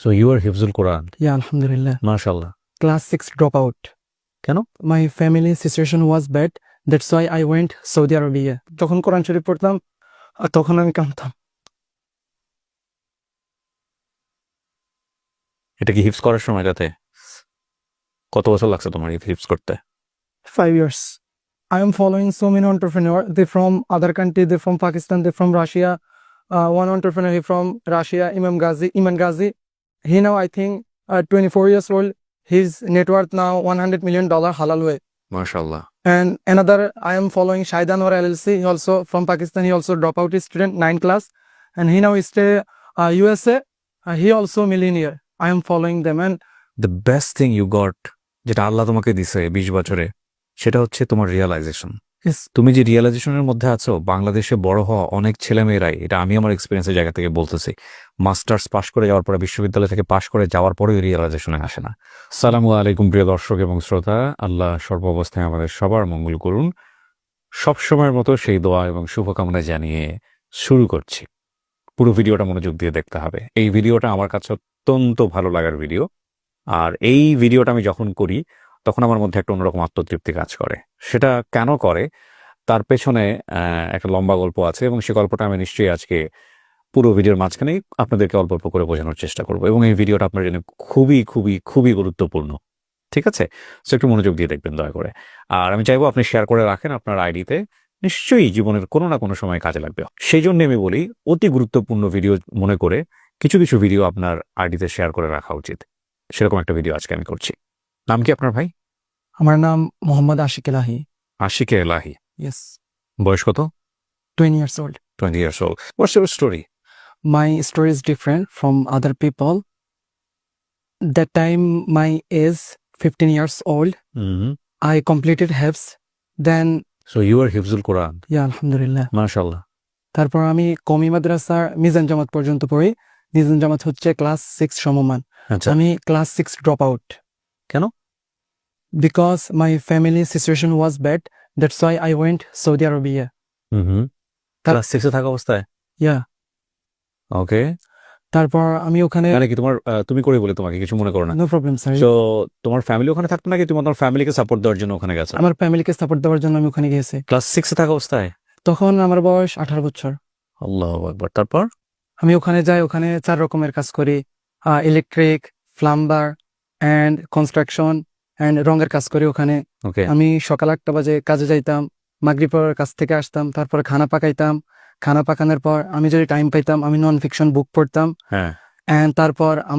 So you are Hifzul Quran. Yeah, Alhamdulillah. MashaAllah. Class 6 dropout. কেন? My family situation was bad. That's why I went Saudi Arabia. যখন কোরআন শরীফ পড়তাম তখন আমি কাঁদতাম। এটা কি হিফজ করার সময়টাতে কত বছর লাগছে তোমার হিফজ করতে? 5 years. I am following so many entrepreneurs. They from other country. They from Pakistan. They from Russia. One entrepreneur he from Russia, Iman Ghazi. He now I think 24 years old. His net worth now $100 million halal way. MashaAllah. And another I am following Shaidan or LLC. He also from Pakistan. He also drop out his student 9th class, and he now stay USA. He also millionaire. I am following them, and The best thing you got যেটা আল্লাহ তোমাকে দিছে 20 বছরে সেটা হচ্ছে তোমার realisation. yes, তুমি যে রিয়েলাইজেশনের মধ্যে আছো, বাংলাদেশে বড় হওয়া অনেক ছেলেমেয়েরাই, এটা আমি আমার এক্সপিরিয়েন্সের জায়গা থেকে বলতেছি, মাস্টার্স পাশ করে যাওয়ার পরে, বিশ্ববিদ্যালয় থেকে পাশ করে যাওয়ার পরেও রিয়েলাইজেশনে আসে না। আসসালামু আলাইকুম প্রিয় দর্শক এবং শ্রোতা, আল্লাহ সর্বাবস্থায় আমাদের সবার মঙ্গল করুন। সবসময়ের মতো সেই দোয়া এবং শুভকামনা জানিয়ে শুরু করছি। পুরো ভিডিওটা মনোযোগ দিয়ে দেখতে হবে। এই ভিডিওটা আমার কাছে অত্যন্ত ভালো লাগার ভিডিও, আর এই ভিডিওটা আমি যখন করি তখন আমার মধ্যে একটা অন্যরকম আত্মতৃপ্তি কাজ করে। সেটা কেন করে তার পেছনে একটা লম্বা গল্প আছে, এবং সেই গল্পটা আমি নিশ্চয়ই আজকে পুরো ভিডিওর মাঝখানেই আপনাদেরকে অল্প অল্প করে বোঝানোর চেষ্টা করব, এবং এই ভিডিওটা আপনার জন্য খুবই খুবই খুবই গুরুত্বপূর্ণ। ঠিক আছে, সো একটু মনোযোগ দিয়ে দেখবেন দয়া করে। আর আমি চাইবো আপনি শেয়ার করে রাখেন আপনার আইডিতে, নিশ্চয়ই জীবনের কোনো না কোনো সময় কাজে লাগবে। সেই জন্য আমি বলি, অতি গুরুত্বপূর্ণ ভিডিও মনে করে কিছু কিছু ভিডিও আপনার আইডিতে শেয়ার করে রাখা উচিত। সেরকম একটা ভিডিও আজকে আমি করছি। নাম কি আপনার ভাই? আমার নাম মোহাম্মদ আশিক এলাহি। আশিকে এলাহি। Yes, বয়স কত? 20 years old. 20 years old. What's your story? My story is different from other people. That time my age 15 years old. I completed Hifz. Then So you are Hifzul Quran. yeah, Alhamdulillah. MashaAllah. তারপর আমি কমি মাদ্রাসার মিজান জামাত পর্যন্ত পড়ি। মিজান জামাত হচ্ছে class 6 সমমান। আচ্ছা, আমি ক্লাস 6 ড্রপ আউট। কেন? Because my family situation was bad. That's why I went Saudi Arabia. Class 6 এ থাকা অবস্থায়? Yeah. ওকে। তারপর আমি ওখানে মানে কি তোমার তুমি করে বলে তোমাকে কিছু মনে করো না। No problem sir. সো তোমার ফ্যামিলি ওখানে থাকতো নাকি তুমি তোমার ফ্যামিলিকে সাপোর্ট দেওয়ার জন্য ওখানে গেছো? আমার ফ্যামিলিকে সাপোর্ট দেওয়ার জন্য আমি ওখানে গিয়েছি। ক্লাস 6 এ থাকা অবস্থায়? তখন আমার বয়স 18 বছর। আল্লাহু আকবার। তারপর? আমি ওখানে যাই, ওখানে 4 রকমের কাজ করি। Electric, plumber and construction and রঙের কাজ করি ওখানে। ওকে। আমি সকাল 8টা বাজে কাজে যাইতাম, মাগরিবের কাছ থেকে আসতাম, তারপর খানা পাকাইতাম। খানা পাকানোর পর আমি যদি টাইম পাইতাম আমি নন ফিকশন বুক পড়তাম। হ্যাঁ। অ্যান্ড তারপর আমি